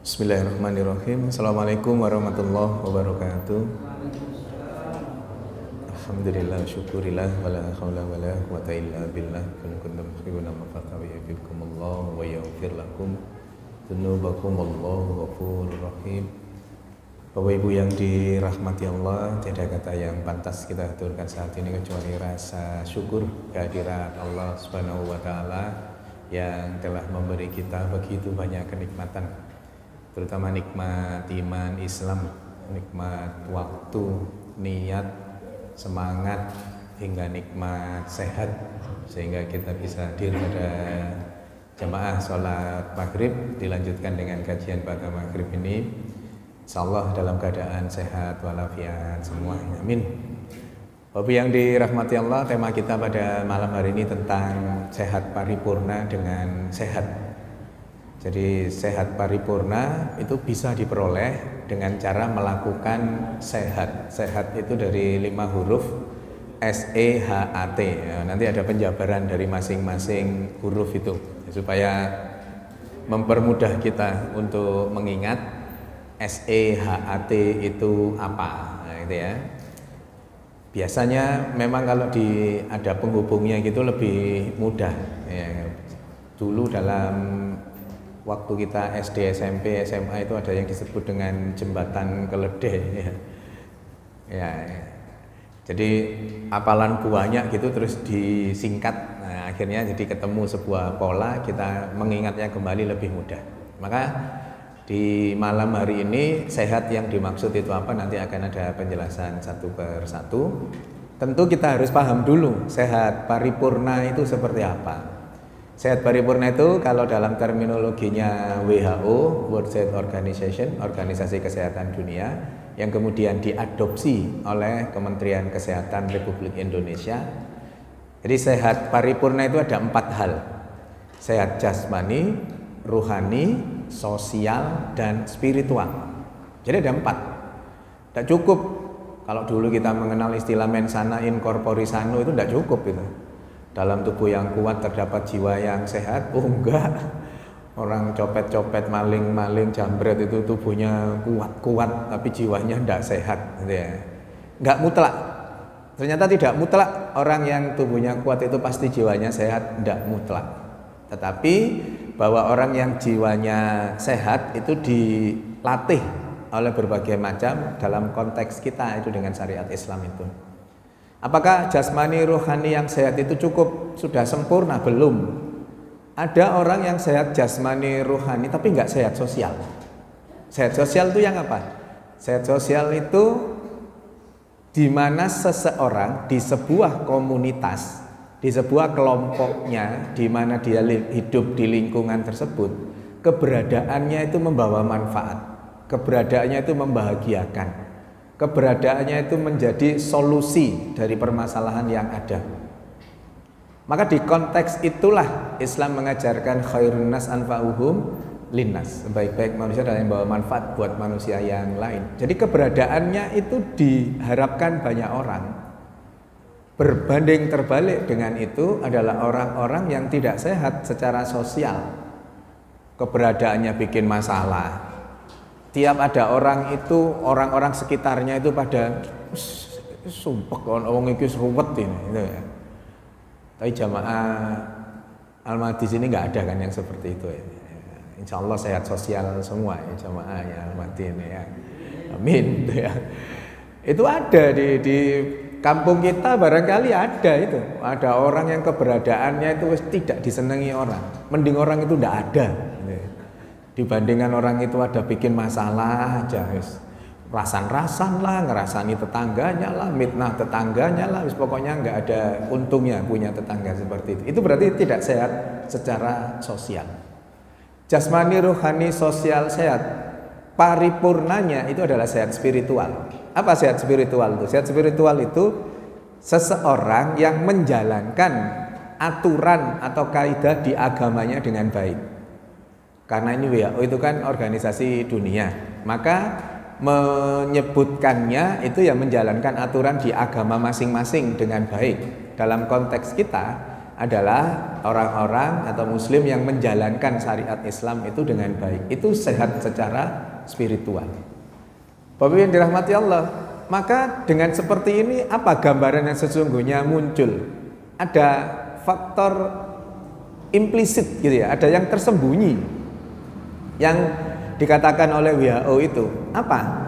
Bismillahirrahmanirrahim. Assalamualaikum warahmatullahi wabarakatuh. Alhamdulillah, syukurillah, wala hawla wala quwata illa billah. Kun kuntum tuhibbuna al-fatawa yuhibbukumullah wa yaghfir lakum dzunubakumullahu ghafurur rahim. Bapak Ibu yang dirahmati Allah, tiada kata yang pantas kita aturkan saat ini kecuali rasa syukur kehadirat Allah Subhanahu wa taala yang telah memberi kita begitu banyak kenikmatan, terutama nikmat iman Islam, nikmat waktu, niat, semangat, hingga nikmat sehat, sehingga kita bisa hadir pada jamaah sholat maghrib, dilanjutkan dengan kajian pada maghrib ini, insyaallah dalam keadaan sehat walafiat semua, amin. Bapak yang dirahmati Allah, tema kita pada malam hari ini tentang sehat paripurna dengan sehat. Jadi sehat paripurna itu bisa diperoleh dengan cara melakukan sehat. Sehat itu dari 5 huruf SEHAT. Ya, nanti ada penjabaran dari masing-masing huruf itu supaya mempermudah kita untuk mengingat SEHAT itu apa. Nah, itu ya. Biasanya memang kalau ada penghubungnya gitu lebih mudah. Ya, dulu dalam waktu kita SD, SMP, SMA itu ada yang disebut dengan jembatan keledai ya. Ya. Jadi hafalan banyak gitu terus disingkat. Nah, akhirnya jadi ketemu sebuah pola, kita mengingatnya kembali lebih mudah. Maka di malam hari ini sehat yang dimaksud itu apa, nanti akan ada penjelasan satu per satu. Tentu kita harus paham dulu sehat paripurna itu seperti apa. Sehat paripurna itu kalau dalam terminologinya WHO, World Health Organization, Organisasi Kesehatan Dunia, yang kemudian diadopsi oleh Kementerian Kesehatan Republik Indonesia. Jadi sehat paripurna itu ada 4 hal. Sehat jasmani, ruhani, sosial, dan spiritual. Jadi ada 4. Tidak cukup kalau dulu kita mengenal istilah mensana in corpore sano, itu tidak cukup itu. Dalam tubuh yang kuat terdapat jiwa yang sehat. Oh enggak, orang copet-copet, maling-maling, jambret itu tubuhnya kuat-kuat tapi jiwanya tidak sehat gitu ya. Enggak mutlak. Ternyata tidak mutlak orang yang tubuhnya kuat itu pasti jiwanya sehat, tidak mutlak. Tetapi bahwa orang yang jiwanya sehat itu dilatih oleh berbagai macam dalam konteks kita itu dengan syariat Islam itu. Apakah jasmani rohani yang sehat itu cukup? Sudah sempurna? Belum. Ada orang yang sehat jasmani rohani tapi nggak sehat sosial. Sehat sosial itu yang apa? Sehat sosial itu di mana seseorang di sebuah komunitas, di sebuah kelompoknya, di mana dia hidup di lingkungan tersebut, keberadaannya itu membawa manfaat, keberadaannya itu membahagiakan, keberadaannya itu menjadi solusi dari permasalahan yang ada. Maka di konteks itulah Islam mengajarkan khairun nas anfa'uhum linnas, sebaik-baik manusia adalah yang membawa manfaat buat manusia yang lain. Jadi keberadaannya itu diharapkan banyak orang. Berbanding terbalik dengan itu adalah orang-orang yang tidak sehat secara sosial. Keberadaannya bikin masalah. Tiap ada orang itu, orang-orang sekitarnya itu pada sumpek wong iki ruwet ini gitu ya. Tapi jamaah Al-Mahdi sini nggak ada kan yang seperti itu ya. Insya Allah sehat sosial semua ya jamaahnya Al-Mahdi ini ya. Amin ya. Itu ada di kampung kita, barangkali ada itu. Ada orang yang keberadaannya itu tidak disenangi orang. Mending orang itu tidak ada. Dibandingkan orang itu ada bikin masalah aja, rasan-rasan lah, ngerasani tetangganya lah, mitnah tetangganya lah, pokoknya nggak ada untungnya punya tetangga seperti itu. Itu berarti tidak sehat secara sosial. Jasmani, rohani, sosial sehat. Paripurnanya itu adalah sehat spiritual. Apa sehat spiritual itu? Sehat spiritual itu seseorang yang menjalankan aturan atau kaidah di agamanya dengan baik. Karena ini WHO itu kan organisasi dunia, maka menyebutkannya itu ya menjalankan aturan di agama masing-masing dengan baik. Dalam konteks kita, adalah orang-orang atau muslim yang menjalankan syariat Islam itu dengan baik. Itu sehat secara spiritual. Bapak Ibu yang dirahmati Allah, maka dengan seperti ini apa gambaran yang sesungguhnya muncul? Ada faktor implisit gitu ya, ada yang tersembunyi yang dikatakan oleh WHO itu apa?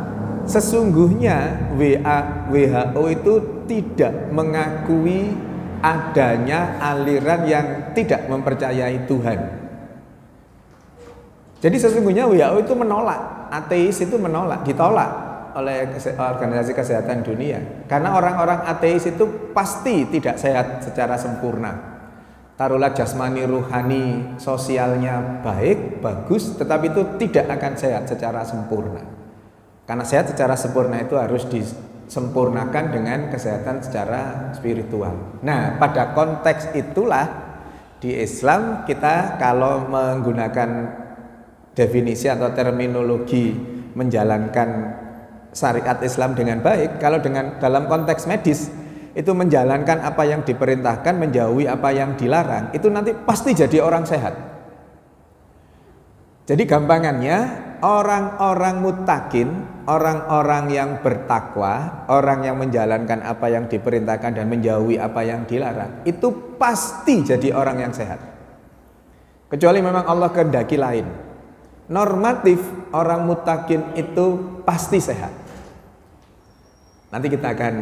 Sesungguhnya WHO itu tidak mengakui adanya aliran yang tidak mempercayai Tuhan. Jadi sesungguhnya WHO itu menolak, ateis itu menolak, ditolak oleh Organisasi Kesehatan Dunia. Karena orang-orang ateis itu pasti tidak sehat secara sempurna. Taruhlah jasmani, ruhani, sosialnya baik, bagus, tetapi itu tidak akan sehat secara sempurna. Karena sehat secara sempurna itu harus disempurnakan dengan kesehatan secara spiritual. Nah, pada konteks itulah di Islam kita kalau menggunakan definisi atau terminologi menjalankan syariat Islam dengan baik, kalau dalam konteks medis itu menjalankan apa yang diperintahkan, menjauhi apa yang dilarang, itu nanti pasti jadi orang sehat. Jadi gampangannya, orang-orang muttaqin, orang-orang yang bertakwa, orang yang menjalankan apa yang diperintahkan dan menjauhi apa yang dilarang, itu pasti jadi orang yang sehat. Kecuali memang Allah kehendaki lain. Normatif orang muttaqin itu pasti sehat. Nanti kita akan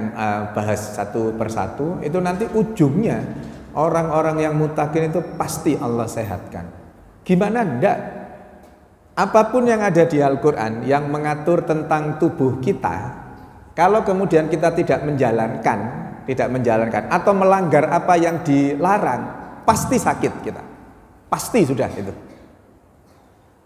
bahas satu persatu. Itu nanti ujungnya orang-orang yang muttaqin itu pasti Allah sehatkan. Gimana enggak? Apapun yang ada di Al-Quran yang mengatur tentang tubuh kita, kalau kemudian kita tidak menjalankan atau melanggar apa yang dilarang, pasti sakit kita. Pasti sudah itu.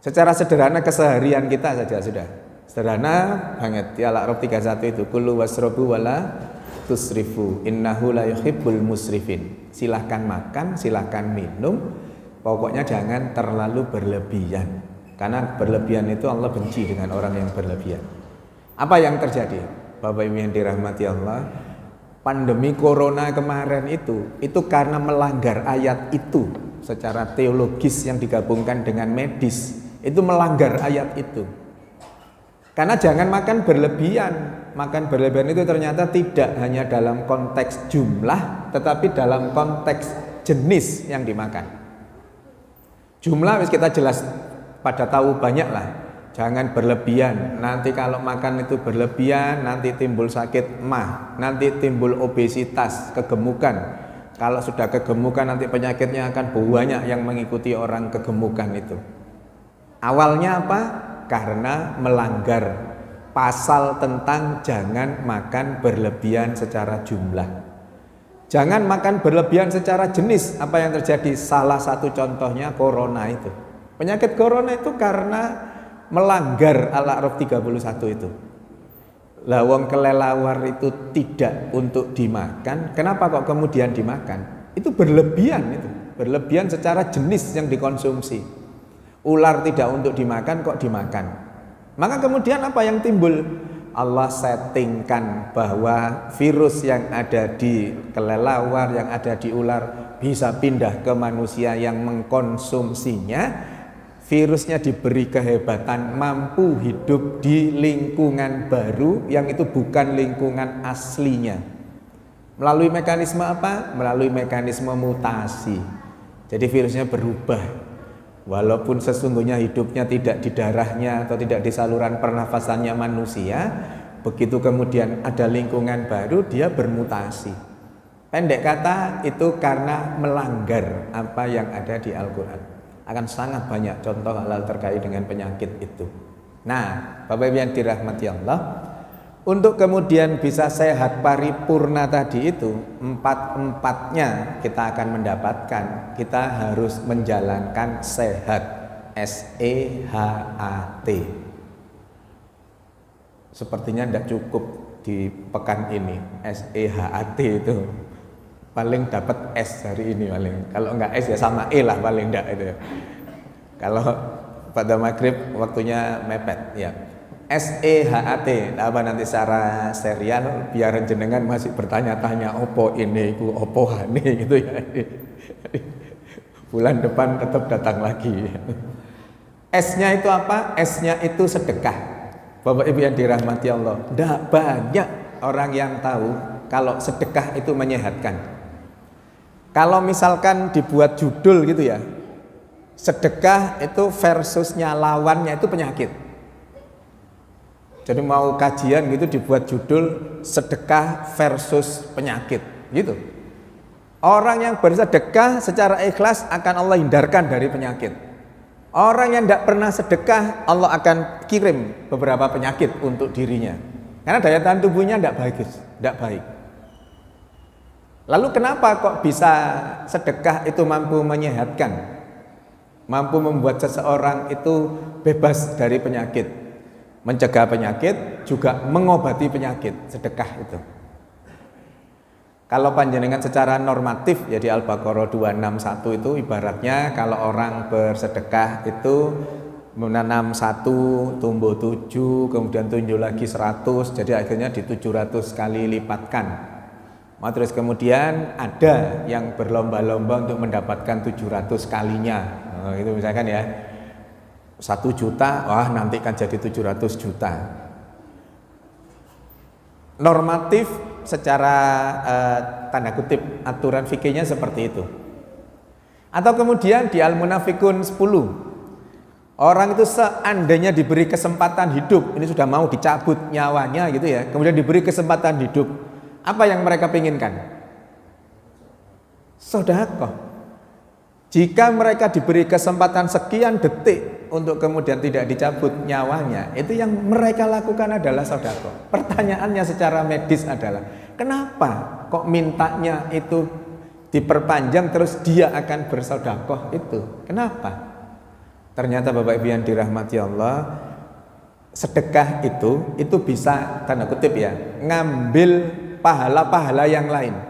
Secara sederhana keseharian kita saja sudah sederhana banget. Ya Al-A'raf 31 itu kulu wasrobu wala tusrifu innahu la yuhibbul musrifin. Silahkan makan, silahkan minum, pokoknya jangan terlalu berlebihan. Karena berlebihan itu Allah benci dengan orang yang berlebihan. Apa yang terjadi? Bapak Ibu yang dirahmati Allah, pandemi corona kemarin itu karena melanggar ayat itu secara teologis yang digabungkan dengan medis. Itu melanggar ayat itu. Karena jangan makan berlebihan. Makan berlebihan itu ternyata tidak hanya dalam konteks jumlah, tetapi dalam konteks jenis yang dimakan. Jumlah kita jelas pada tahu banyak lah. Jangan berlebihan. Nanti kalau makan itu berlebihan, nanti timbul sakit mah, nanti timbul obesitas, kegemukan. Kalau sudah kegemukan nanti penyakitnya akan banyak yang mengikuti orang kegemukan itu. Awalnya apa? Karena melanggar pasal tentang jangan makan berlebihan secara jumlah. Jangan makan berlebihan secara jenis. Apa yang terjadi? Salah satu contohnya corona itu. Penyakit corona itu karena melanggar Al-A'raf 31 itu. Lawang kelelawar itu tidak untuk dimakan. Kenapa kok kemudian dimakan? Itu berlebihan itu. Berlebihan secara jenis yang dikonsumsi. Ular tidak untuk dimakan kok dimakan. Maka kemudian apa yang timbul? Allah settingkan bahwa virus yang ada di kelelawar, yang ada di ular bisa pindah ke manusia yang mengkonsumsinya. Virusnya diberi kehebatan mampu hidup di lingkungan baru yang itu bukan lingkungan aslinya. Melalui mekanisme apa? Melalui mekanisme mutasi. Jadi virusnya berubah. Walaupun sesungguhnya hidupnya tidak di darahnya atau tidak di saluran pernafasannya manusia, begitu kemudian ada lingkungan baru dia bermutasi. Pendek kata itu karena melanggar apa yang ada di Al-Quran. Akan sangat banyak contoh hal terkait dengan penyakit itu. Nah, Bapak Ibu yang dirahmati Allah, untuk kemudian bisa sehat paripurna tadi itu, empat-empatnya kita akan mendapatkan. Kita harus menjalankan sehat, S-E-H-A-T. Sepertinya tidak cukup di pekan ini, S-E-H-A-T itu. Paling dapat S hari ini paling. Kalau enggak S ya sama E lah paling enggak itu. Kalau pada maghrib waktunya mepet ya. S-E-H-A-T. Apa nanti secara serial biar jenengan masih bertanya-tanya opo ini ku opo hane gitu ya. Bulan depan tetap datang lagi. S-nya itu apa? S-nya itu sedekah. Bapak Ibu yang dirahmati Allah, tidak banyak orang yang tahu kalau sedekah itu menyehatkan. Kalau misalkan dibuat judul gitu ya, sedekah itu versusnya lawannya itu penyakit. Jadi mau kajian gitu dibuat judul sedekah versus penyakit gitu. Orang yang bersedekah secara ikhlas akan Allah hindarkan dari penyakit. Orang yang tidak pernah sedekah, Allah akan kirim beberapa penyakit untuk dirinya. Karena daya tahan tubuhnya tidak bagus, tidak baik. Lalu kenapa kok bisa sedekah itu mampu menyehatkan? Mampu membuat seseorang itu bebas dari penyakit. Mencegah penyakit, juga mengobati penyakit, sedekah itu. Kalau panjenengan secara normatif ya di Al-Baqarah 261 itu ibaratnya kalau orang bersedekah itu menanam 1 tumbuh 7 kemudian tumbuh lagi 100 jadi akhirnya di 700 kali lipatkan. Terus kemudian ada yang berlomba-lomba untuk mendapatkan 700 kalinya. Itu misalkan ya 1 juta, wah nanti kan jadi 700 juta. Normatif secara tanda kutip aturan fikihnya seperti itu. Atau kemudian di Al-Munafikun 10, orang itu seandainya diberi kesempatan hidup, ini sudah mau dicabut nyawanya gitu ya, kemudian diberi kesempatan hidup, apa yang mereka inginkan? Sedekah. Jika mereka diberi kesempatan sekian detik untuk kemudian tidak dicabut nyawanya, itu yang mereka lakukan adalah sedekah. Pertanyaannya secara medis adalah, kenapa kok mintanya itu diperpanjang terus dia akan bersedekah itu? Kenapa? Ternyata Bapak Ibu yang dirahmati Allah, sedekah itu bisa tanda kutip ya, ngambil pahala-pahala yang lain.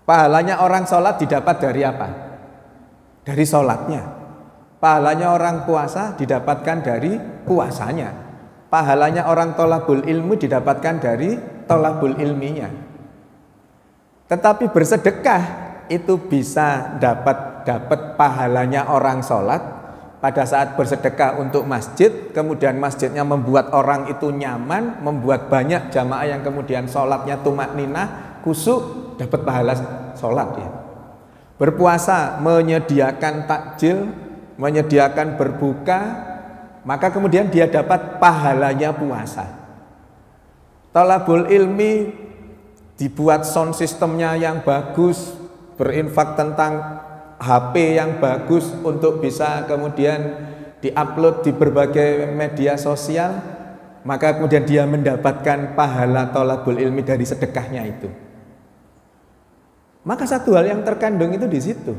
Pahalanya orang sholat didapat dari apa? Dari sholatnya. Pahalanya orang puasa didapatkan dari puasanya. Pahalanya orang tolabul ilmu didapatkan dari tolabul ilminya. Tetapi bersedekah itu bisa dapat pahalanya orang sholat pada saat bersedekah untuk masjid, kemudian masjidnya membuat orang itu nyaman, membuat banyak jamaah yang kemudian sholatnya tumakninah, khusyuk, dapat pahala sholat ya. Berpuasa menyediakan takjil, menyediakan berbuka, maka kemudian dia dapat pahalanya puasa. Thalabul ilmi dibuat sound sistemnya yang bagus, berinfak tentang HP yang bagus untuk bisa kemudian diupload di berbagai media sosial, maka kemudian dia mendapatkan pahala thalabul ilmi dari sedekahnya itu. Maka satu hal yang terkandung itu di situ.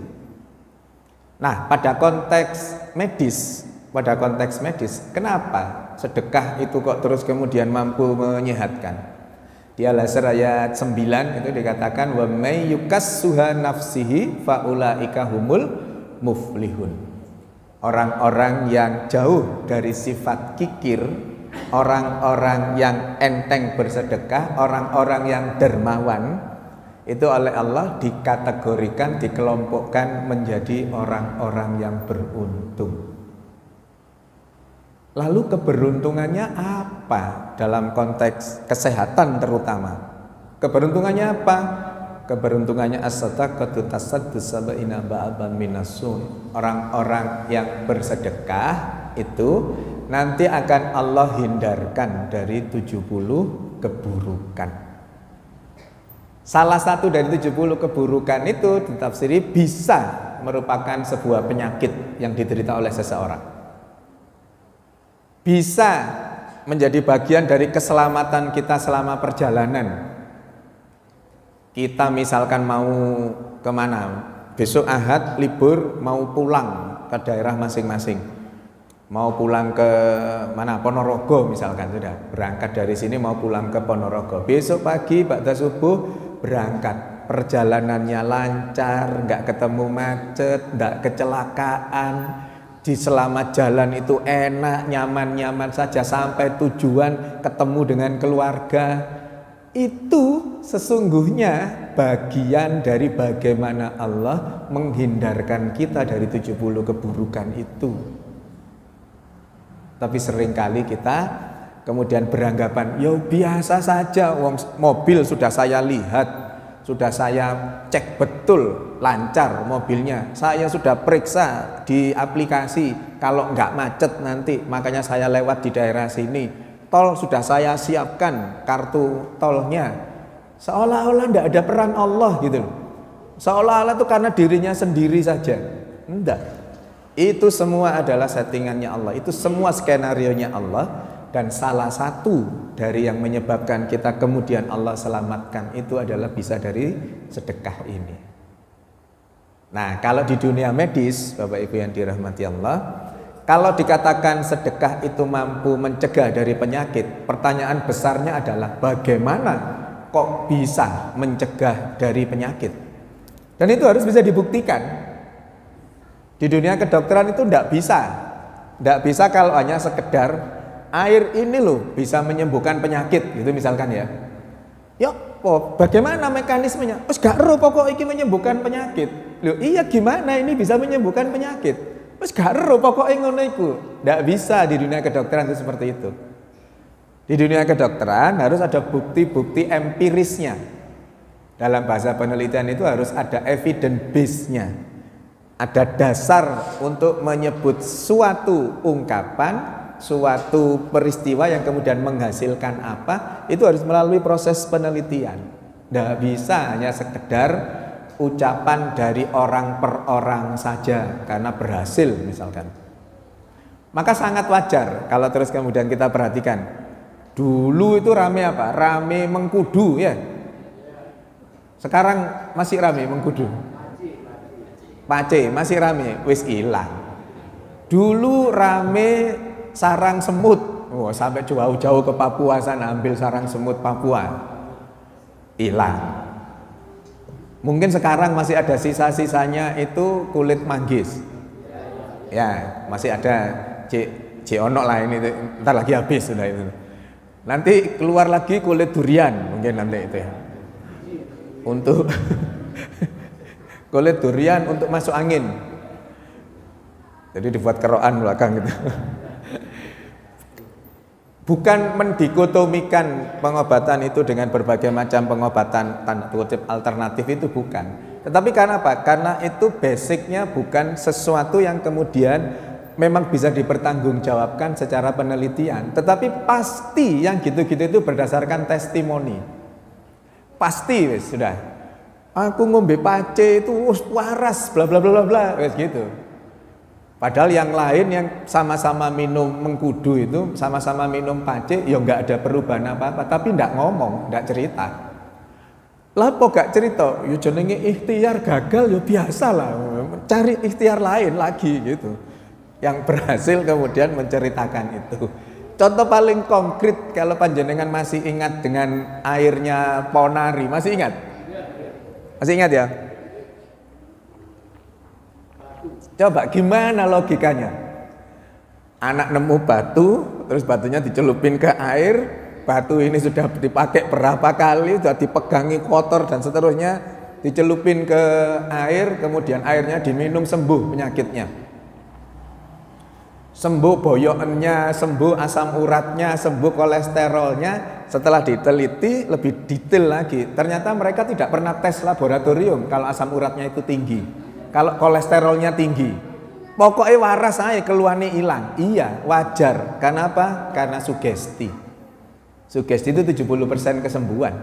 Nah, pada konteks medis, kenapa sedekah itu kok terus kemudian mampu menyehatkan? Di Al-Asr ayat 9 itu dikatakan wa may yukassuha nafsihi faulaika humul muflihun. Orang-orang yang jauh dari sifat kikir, orang-orang yang enteng bersedekah, orang-orang yang dermawan, itu oleh Allah dikategorikan, dikelompokkan menjadi orang-orang yang beruntung. Lalu keberuntungannya apa dalam konteks kesehatan terutama? Keberuntungannya apa? Keberuntungannya as-sadaqatu tasaddu sab'ina ba'ban minasun. Orang-orang yang bersedekah itu nanti akan Allah hindarkan dari 70 keburukan. Salah satu dari 70 keburukan itu ditafsiri bisa merupakan sebuah penyakit yang diderita oleh seseorang. Bisa menjadi bagian dari keselamatan kita selama perjalanan. Kita misalkan mau kemana? Besok Ahad libur mau pulang ke daerah masing-masing. Mau pulang ke mana? Ponorogo misalkan, sudah berangkat dari sini mau pulang ke Ponorogo. Besok pagi ba'da subuh berangkat, perjalanannya lancar, nggak ketemu macet, nggak kecelakaan, di selamat jalan itu enak, nyaman-nyaman saja sampai tujuan, ketemu dengan keluarga. Itu sesungguhnya bagian dari bagaimana Allah menghindarkan kita dari 70 keburukan itu. Tapi seringkali kita kemudian beranggapan, ya biasa saja, mobil sudah saya lihat, sudah saya cek betul lancar mobilnya, saya sudah periksa di aplikasi, kalau nggak macet nanti, makanya saya lewat di daerah sini, tol sudah saya siapkan kartu tolnya. Seolah-olah tidak ada peran Allah gitu loh. Seolah-olah itu karena dirinya sendiri saja. Enggak. Itu semua adalah settingannya Allah. Itu semua skenarionya Allah. Dan salah satu dari yang menyebabkan kita kemudian Allah selamatkan itu adalah bisa dari sedekah ini. Nah, kalau di dunia medis, Bapak Ibu yang dirahmati Allah, kalau dikatakan sedekah itu mampu mencegah dari penyakit, pertanyaan besarnya adalah bagaimana kok bisa mencegah dari penyakit? Dan itu harus bisa dibuktikan. Di dunia kedokteran itu tidak bisa. Tidak bisa kalau hanya sekedar air ini loh bisa menyembuhkan penyakit gitu misalkan ya. Ya, bagaimana mekanismenya? Wis gak ero pokok iki menyembuhkan penyakit. Loh, iya gimana ini bisa menyembuhkan penyakit? Wis gak ero pokoke ngono iku. Tidak bisa di dunia kedokteran itu seperti itu. Di dunia kedokteran harus ada bukti-bukti empirisnya. Dalam bahasa penelitian itu harus ada evidence base-nya. Ada dasar untuk menyebut suatu ungkapan, suatu peristiwa yang kemudian menghasilkan apa, itu harus melalui proses penelitian. Tidak bisa hanya sekedar ucapan dari orang per orang saja karena berhasil misalkan. Maka sangat wajar kalau terus kemudian kita perhatikan. Dulu itu rame apa? Rame mengkudu ya. Sekarang masih rame mengkudu. Pace masih rame, wis ilang. Dulu rame sarang semut. Oh, sampai jauh-jauh ke Papua sana ambil sarang semut Papua. Hilang. Mungkin sekarang masih ada sisa-sisanya itu kulit manggis. Ya, masih ada ono lah ini, ntar lagi habis sudah itu. Nanti keluar lagi kulit durian mungkin nanti itu ya. Untuk kulit durian untuk masuk angin. Jadi dibuat kerokan belakang gitu. Bukan mendikotomikan pengobatan itu dengan berbagai macam pengobatan tanda kutip alternatif, itu bukan. Tetapi karena apa? Karena itu basicnya bukan sesuatu yang kemudian memang bisa dipertanggungjawabkan secara penelitian, tetapi pasti yang gitu-gitu itu berdasarkan testimoni. Pasti wis sudah. Aku ngombe pace itu waras bla bla bla bla wis gitu. Padahal yang lain yang sama-sama minum mengkudu itu, sama-sama minum pace, ya nggak ada perubahan apa-apa, tapi nggak ngomong, nggak cerita. Lah kok gak cerita? Ya jenenge ikhtiar gagal ya biasa lah, cari ikhtiar lain lagi gitu. Yang berhasil kemudian menceritakan itu. Contoh paling konkret kalau panjenengan masih ingat dengan airnya Ponari, masih ingat? Masih ingat ya? Coba gimana logikanya? Anak nemu batu, terus batunya dicelupin ke air, batu ini sudah dipakai berapa kali, sudah dipegangi kotor dan seterusnya, dicelupin ke air, kemudian airnya diminum sembuh penyakitnya. Sembuh boyokennya, sembuh asam uratnya, sembuh kolesterolnya. Setelah diteliti lebih detail lagi, ternyata mereka tidak pernah tes laboratorium kalau asam uratnya itu tinggi, kalau kolesterolnya tinggi. Pokoknya waras aja, keluarnya hilang. Iya, wajar. Karena apa? Karena sugesti. Sugesti itu 70% kesembuhan.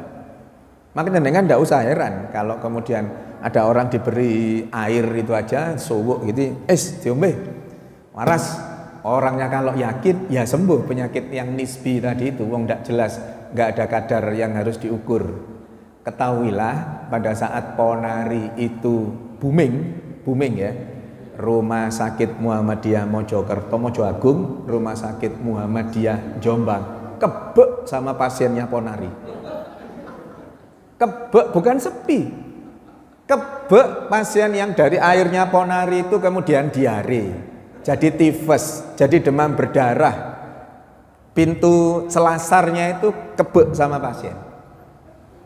Makanya dengan tidak usah heran kalau kemudian ada orang diberi air itu aja, suwuk gitu, diombe, waras. Orangnya kalau yakin, ya sembuh penyakit yang nisbi tadi itu, wong tidak jelas, nggak ada kadar yang harus diukur. Ketahuilah pada saat Ponari itu booming ya, Rumah Sakit Muhammadiyah Mojokerto, Mojo Agung, Rumah Sakit Muhammadiyah Jombang, kebek sama pasiennya Ponari. Kebek bukan sepi. Kebek pasien yang dari airnya Ponari itu kemudian diare. Jadi tifus, jadi demam berdarah. Pintu selasarnya itu kebek sama pasien.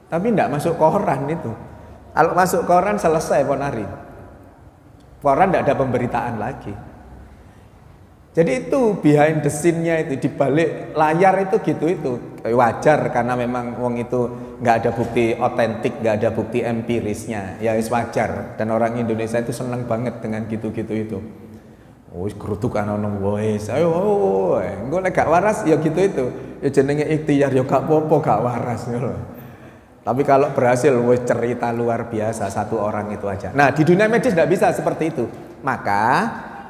Tapi tidak masuk koran itu. Kalau masuk koran selesai Ponari. Koran tidak ada pemberitaan lagi. Jadi itu behind the scene-nya itu, di balik layar itu gitu itu. Wajar karena memang wong itu nggak ada bukti otentik, nggak ada bukti empirisnya. Ya wajar, dan orang Indonesia itu senang banget dengan gitu-gitu itu. Wis gerutukan ono wis. Ayo engko nek gak waras ya gitu itu. Ya jenenge ikhtiar ya gak apa-apa gak waras ngono. Tapi kalau berhasil wis cerita luar biasa satu orang itu aja. Nah, di dunia medis tidak bisa seperti itu. Maka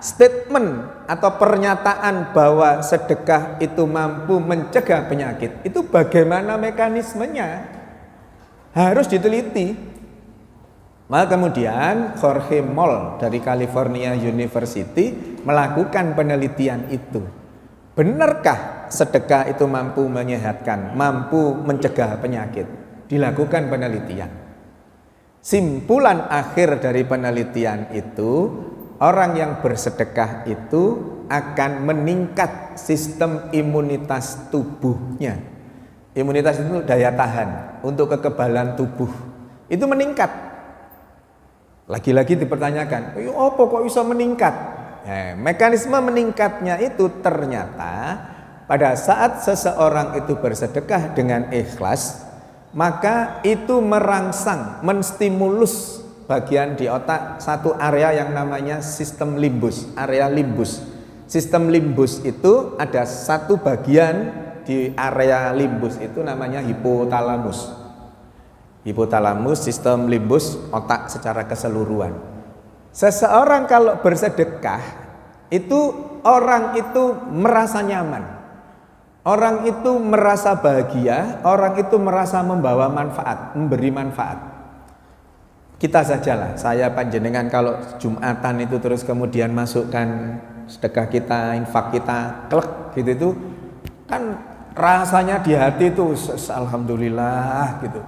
statement atau pernyataan bahwa sedekah itu mampu mencegah penyakit itu bagaimana mekanismenya harus diteliti. Maka kemudian Jorge Moll dari California University melakukan penelitian itu. Benarkah sedekah itu mampu menyehatkan, mampu mencegah penyakit? Dilakukan penelitian. Simpulan akhir dari penelitian itu, orang yang bersedekah itu akan meningkat sistem imunitas tubuhnya. Imunitas itu daya tahan untuk kekebalan tubuh. Itu meningkat. Lagi-lagi dipertanyakan, apa kok bisa meningkat? Mekanisme meningkatnya itu ternyata pada saat seseorang itu bersedekah dengan ikhlas, maka itu merangsang, menstimulus bagian di otak satu area yang namanya sistem limbus, area limbus. Sistem limbus itu ada satu bagian di area limbus itu namanya hipotalamus. Hipotalamus, sistem limbus, otak secara keseluruhan. Seseorang kalau bersedekah itu orang itu merasa nyaman, orang itu merasa bahagia, orang itu merasa membawa manfaat, memberi manfaat. Kita sajalah, saya panjenengan kalau Jumatan itu terus kemudian masukkan sedekah kita, infak kita, klek gitu itu kan rasanya di hati itu alhamdulillah gitu.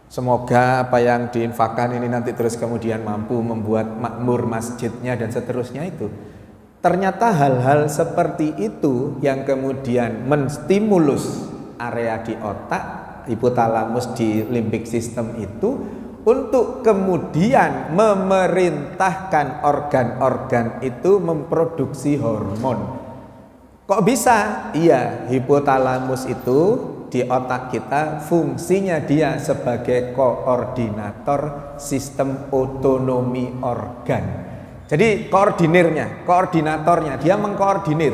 Semoga apa yang diinfakkan ini nanti terus kemudian mampu membuat makmur masjidnya dan seterusnya itu. Ternyata hal-hal seperti itu yang kemudian menstimulus area di otak, hipotalamus di limbik system itu untuk kemudian memerintahkan organ-organ itu memproduksi hormon. Kok bisa? Iya, hipotalamus itu di otak kita fungsinya dia sebagai koordinator sistem otonomi organ. Jadi koordinatornya, dia mengkoordinir.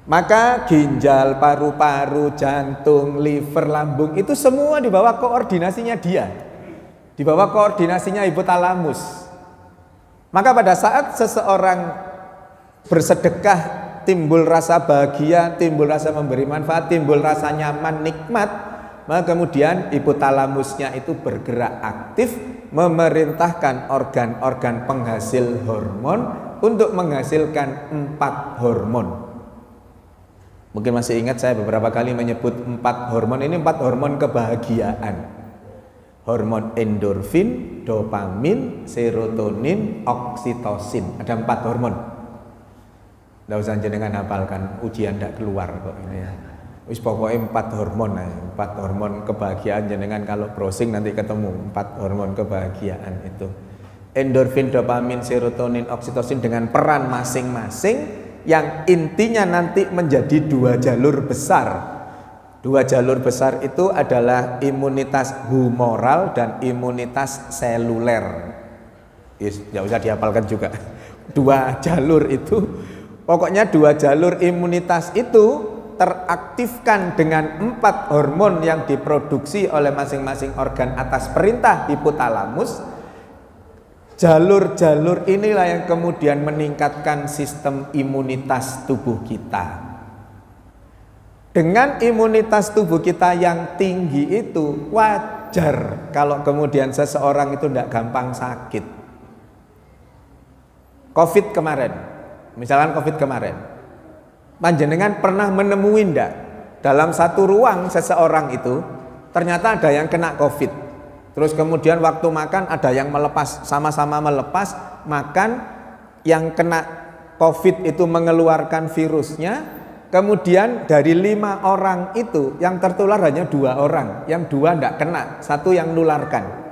Maka ginjal, paru-paru, jantung, liver, lambung itu semua di bawah koordinasinya dia. Di bawah koordinasinya hipotalamus. Maka pada saat seseorang bersedekah timbul rasa bahagia, timbul rasa memberi manfaat, timbul rasa nyaman, nikmat, maka kemudian hipotalamusnya itu bergerak aktif memerintahkan organ-organ penghasil hormon untuk menghasilkan 4 hormon. Mungkin masih ingat saya beberapa kali menyebut 4 hormon ini, 4 hormon kebahagiaan. Hormon endorfin, dopamin, serotonin, oksitosin. Ada 4 hormon. Nggak usah jenengan hafalkan, ujian tidak keluar kok ini ya. Wis pokoknya 4 hormon, 4 hormon kebahagiaan jenengan kalau browsing nanti ketemu 4 hormon kebahagiaan itu. Endorfin, dopamin, serotonin, oksitosin dengan peran masing-masing yang intinya nanti menjadi 2 jalur besar. 2 jalur besar itu adalah imunitas humoral dan imunitas seluler. Nggak usah dihafalkan juga. 2 jalur itu. Pokoknya 2 jalur imunitas itu teraktifkan dengan 4 hormon yang diproduksi oleh masing-masing organ atas perintah hipotalamus. Jalur-jalur inilah yang kemudian meningkatkan sistem imunitas tubuh kita. Dengan imunitas tubuh kita yang tinggi itu wajar kalau kemudian seseorang itu tidak gampang sakit. COVID kemarin, misalkan COVID kemarin, panjenengan pernah menemui ndak dalam satu ruang seseorang itu ternyata ada yang kena COVID, terus kemudian waktu makan ada yang melepas, sama-sama melepas makan, yang kena COVID itu mengeluarkan virusnya, kemudian dari 5 orang itu yang tertular hanya 2 orang, yang 2 ndak kena, 1 yang nularkan.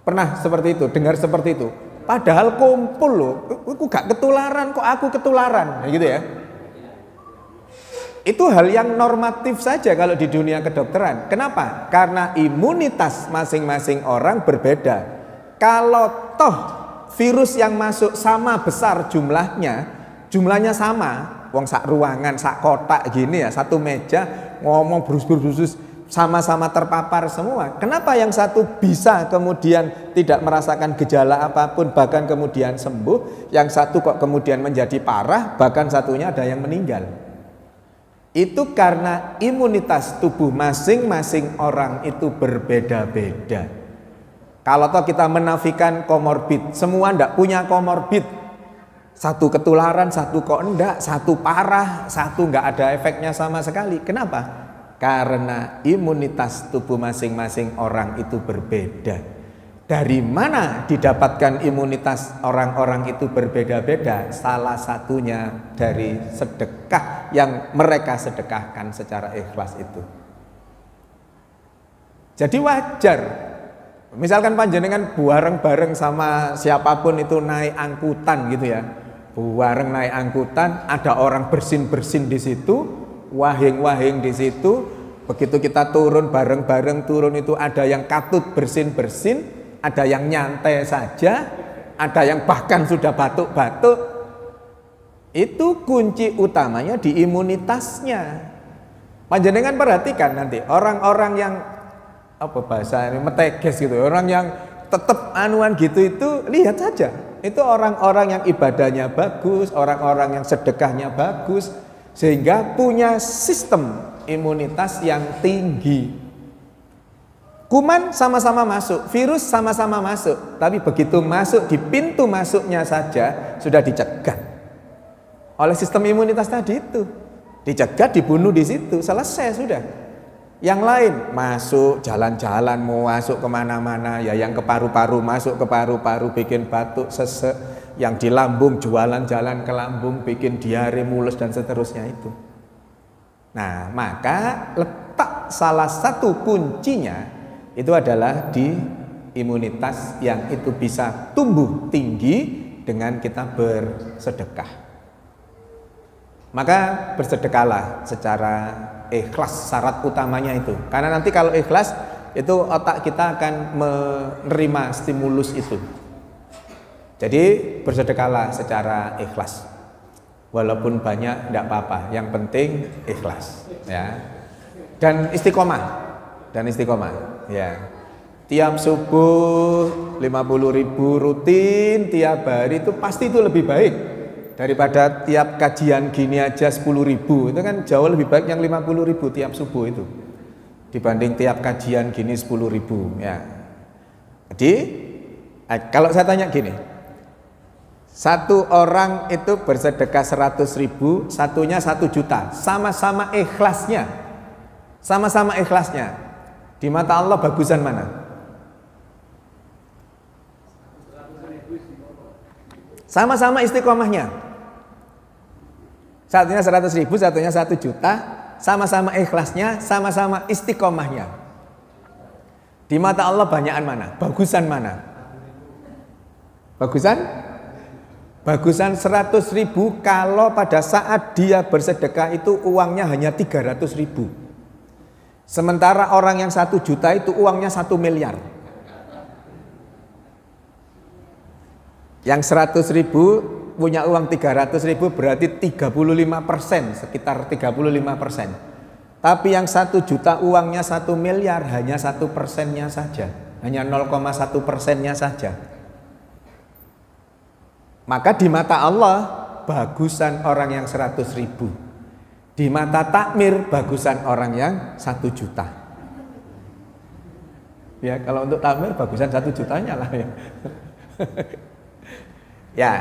Pernah seperti itu, dengar seperti itu. Padahal kumpul loh, aku gak ketularan kok aku ketularan, gitu ya. Itu hal yang normatif saja kalau di dunia kedokteran. Kenapa? Karena imunitas masing-masing orang berbeda. Kalau toh virus yang masuk sama besar jumlahnya sama, wong sak ruangan, sak kotak gini ya, satu meja ngomong brus-brus sama-sama terpapar semua. Kenapa yang satu bisa kemudian tidak merasakan gejala apapun, bahkan kemudian sembuh, yang satu kok kemudian menjadi parah, bahkan satunya ada yang meninggal? Itu karena imunitas tubuh masing-masing orang itu berbeda-beda. Kalau toh kita menafikan komorbid, semua ndak punya komorbid. Satu ketularan, satu kok enggak, satu parah, satu enggak ada efeknya sama sekali. Kenapa? Karena imunitas tubuh masing-masing orang itu berbeda. Dari mana didapatkan imunitas orang-orang itu berbeda-beda? Salah satunya dari sedekah yang mereka sedekahkan secara ikhlas itu. Jadi wajar. Misalkan panjenengan bareng-bareng sama siapapun itu naik angkutan gitu ya. Bareng naik angkutan, ada orang bersin-bersin di situ, wahing-wahing di situ. Begitu kita turun bareng-bareng turun itu ada yang katut bersin-bersin, ada yang nyantai saja, ada yang bahkan sudah batuk-batuk. Itu kunci utamanya di imunitasnya. Panjenengan perhatikan nanti orang-orang yang apa bahasa ini meteges gitu, orang yang tetap anuan gitu itu lihat saja. Itu orang-orang yang ibadahnya bagus, orang-orang yang sedekahnya bagus, sehingga punya sistem imunitas yang tinggi. Kuman sama-sama masuk, virus sama-sama masuk, tapi begitu masuk di pintu masuknya saja sudah dicegat oleh sistem imunitas tadi itu. Dicegat, dibunuh di situ, selesai sudah. Yang lain masuk jalan-jalan, mau masuk kemana-mana, ya yang ke paru-paru masuk ke paru-paru bikin batuk, sesek, yang di lambung jualan jalan ke lambung bikin diare, mules dan seterusnya itu. Nah, maka letak salah satu kuncinya itu adalah di imunitas yang itu bisa tumbuh tinggi dengan kita bersedekah. Maka bersedekahlah secara ikhlas, syarat utamanya itu. Karena nanti kalau ikhlas itu otak kita akan menerima stimulus itu. Jadi bersedekahlah secara ikhlas. Walaupun banyak tidak apa-apa, yang penting ikhlas ya. Dan istiqomah. Ya. Tiap subuh 50.000 rutin tiap hari itu pasti itu lebih baik daripada tiap kajian gini aja 10.000. Itu kan jauh lebih baik yang 50.000 tiap subuh itu dibanding tiap kajian gini 10.000 ya. Jadi kalau saya tanya gini, satu orang itu bersedekah 100.000, satunya 1 juta, sama-sama ikhlasnya, di mata Allah bagusan mana? Sama-sama istiqomahnya. Satunya 100.000, satunya 1 juta, sama-sama ikhlasnya, sama-sama istiqomahnya. Di mata Allah banyakan mana? Bagusan mana? Bagusan 100.000 kalau pada saat dia bersedekah itu uangnya hanya 300.000. Sementara orang yang 1 juta itu uangnya 1 miliar. Yang 100.000 punya uang 300.000 berarti 35%, sekitar 35%. Tapi yang 1 juta uangnya 1 miliar hanya 1%-nya saja, hanya 0,1%-nya saja. Maka di mata Allah bagusan orang yang 100.000, di mata takmir bagusan orang yang 1 juta. Ya kalau untuk takmir bagusan 1 jutanya lah ya. Ya,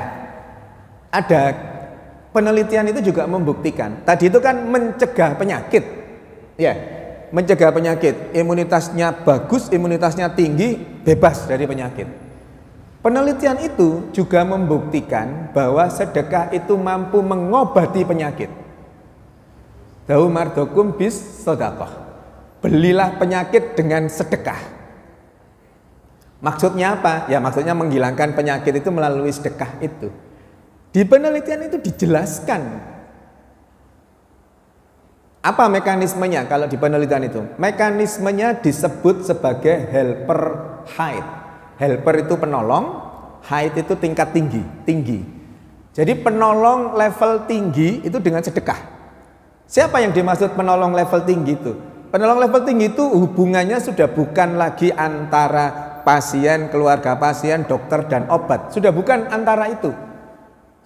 ada penelitian itu juga membuktikan. Tadi itu kan mencegah penyakit, ya, mencegah penyakit. Imunitasnya bagus, imunitasnya tinggi, bebas dari penyakit. Penelitian itu juga membuktikan bahwa sedekah itu mampu mengobati penyakit. Dau mardokum bis sedekah. Belilah penyakit dengan sedekah. Maksudnya apa? Ya maksudnya menghilangkan penyakit itu melalui sedekah itu. Di penelitian itu dijelaskan apa mekanismenya kalau di penelitian itu. Mekanismenya disebut sebagai helper height. Helper itu penolong, height itu tingkat tinggi. Jadi penolong level tinggi itu dengan sedekah. Siapa yang dimaksud penolong level tinggi itu? Penolong level tinggi itu hubungannya sudah bukan lagi antara pasien, keluarga pasien, dokter dan obat. Sudah bukan antara itu.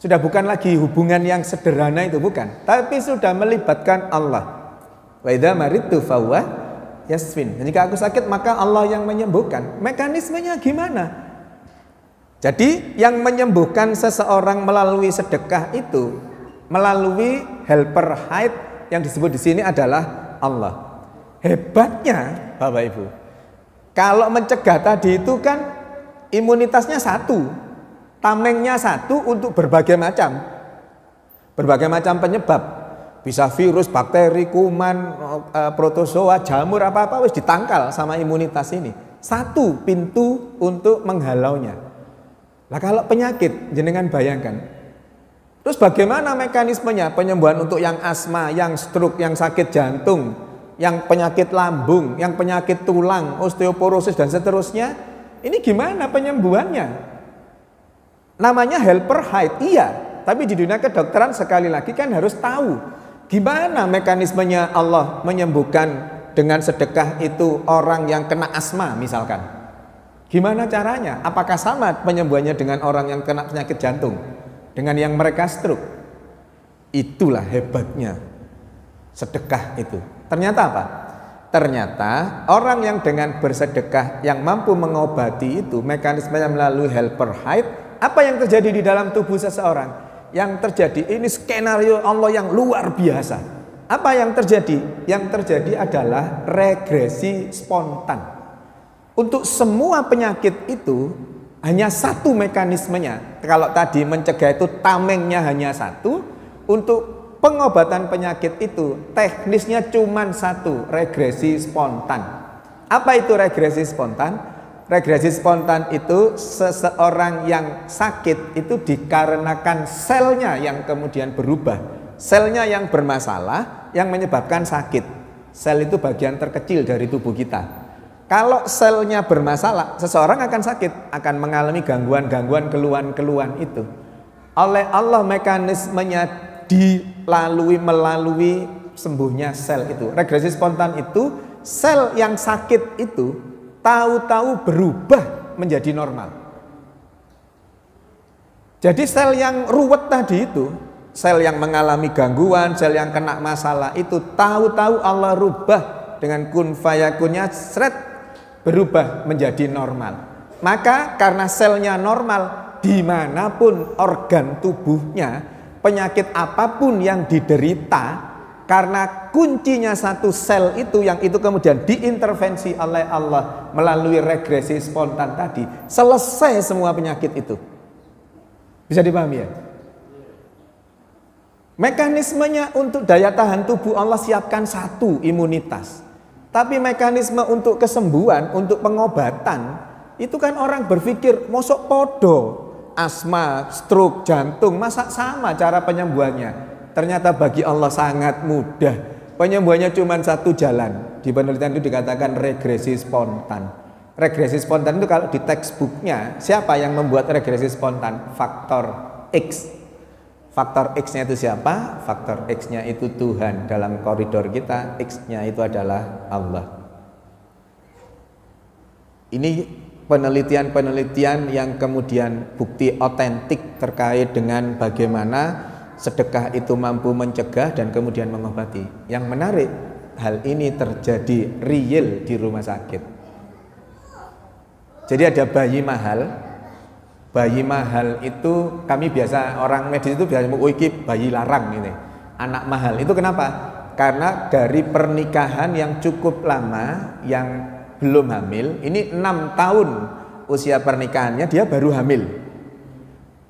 Sudah bukan lagi hubungan yang sederhana itu, bukan. Tapi sudah melibatkan Allah. Wa idza maridtu fahuwa yasfin. Jika aku sakit maka Allah yang menyembuhkan. Mekanismenya gimana? Jadi yang menyembuhkan seseorang melalui sedekah itu melalui helper height yang disebut di sini adalah Allah. Hebatnya Bapak Ibu, kalau mencegah tadi itu kan imunitasnya satu, tamengnya satu untuk berbagai macam penyebab. Bisa virus, bakteri, kuman, protozoa, jamur, apa-apa wis ditangkal sama imunitas ini. Satu pintu untuk menghalaunya. Lah kalau penyakit, jenengan bayangkan. Terus bagaimana mekanismenya penyembuhan untuk yang asma, yang stroke, yang sakit jantung, yang penyakit lambung, yang penyakit tulang, osteoporosis dan seterusnya? Ini gimana penyembuhannya? Namanya helper height, iya. Tapi di dunia kedokteran sekali lagi kan harus tahu gimana mekanismenya Allah menyembuhkan dengan sedekah itu orang yang kena asma misalkan. Gimana caranya? Apakah sama penyembuhannya dengan orang yang kena penyakit jantung? Dengan yang mereka stroke? Itulah hebatnya sedekah itu. Ternyata apa? Ternyata orang yang dengan bersedekah yang mampu mengobati itu mekanismenya melalui helper height. Apa yang terjadi di dalam tubuh seseorang? Yang terjadi ini skenario Allah yang luar biasa. Apa yang terjadi? Yang terjadi adalah regresi spontan. Untuk semua penyakit itu hanya satu mekanismenya. Kalau tadi mencegah itu tamengnya hanya satu, untuk pengobatan penyakit itu teknisnya cuma satu, regresi spontan. Apa itu regresi spontan? Regresi spontan itu seseorang yang sakit itu dikarenakan selnya yang kemudian berubah. Selnya yang bermasalah yang menyebabkan sakit. Sel itu bagian terkecil dari tubuh kita. Kalau selnya bermasalah, seseorang akan sakit, akan mengalami gangguan-gangguan, keluhan-keluhan itu. Oleh Allah mekanismenya melalui sembuhnya sel itu. Regresi spontan itu sel yang sakit itu tahu-tahu berubah menjadi normal. Jadi sel yang ruwet tadi itu, sel yang mengalami gangguan, sel yang kena masalah itu tahu-tahu Allah rubah dengan kun fayakunnya berubah menjadi normal. Maka karena selnya normal, dimanapun organ tubuhnya, penyakit apapun yang diderita, karena kuncinya satu sel itu yang itu kemudian diintervensi oleh Allah melalui regresi spontan tadi, selesai semua penyakit itu. Bisa dipahami ya? Mekanismenya untuk daya tahan tubuh Allah siapkan satu, imunitas. Tapi mekanisme untuk kesembuhan, untuk pengobatan, itu kan orang berpikir mosok podo, asma, stroke, jantung, masa sama cara penyembuhannya? Ternyata bagi Allah sangat mudah. Penyembuhannya cuma satu jalan. Di penelitian itu dikatakan regresi spontan. Regresi spontan itu kalau di textbooknya, siapa yang membuat regresi spontan? Faktor X. Faktor X-nya itu siapa? Faktor X-nya itu Tuhan. Dalam koridor kita, X-nya itu adalah Allah. Ini penelitian-penelitian yang kemudian bukti otentik terkait dengan bagaimana sedekah itu mampu mencegah dan kemudian mengobati. Yang menarik, hal ini terjadi real di rumah sakit. Jadi ada bayi mahal. Bayi mahal itu kami biasa, orang medis itu biasa iki bayi larang ini, anak mahal. Itu kenapa? Karena dari pernikahan yang cukup lama, yang belum hamil, ini 6 tahun usia pernikahannya dia baru hamil.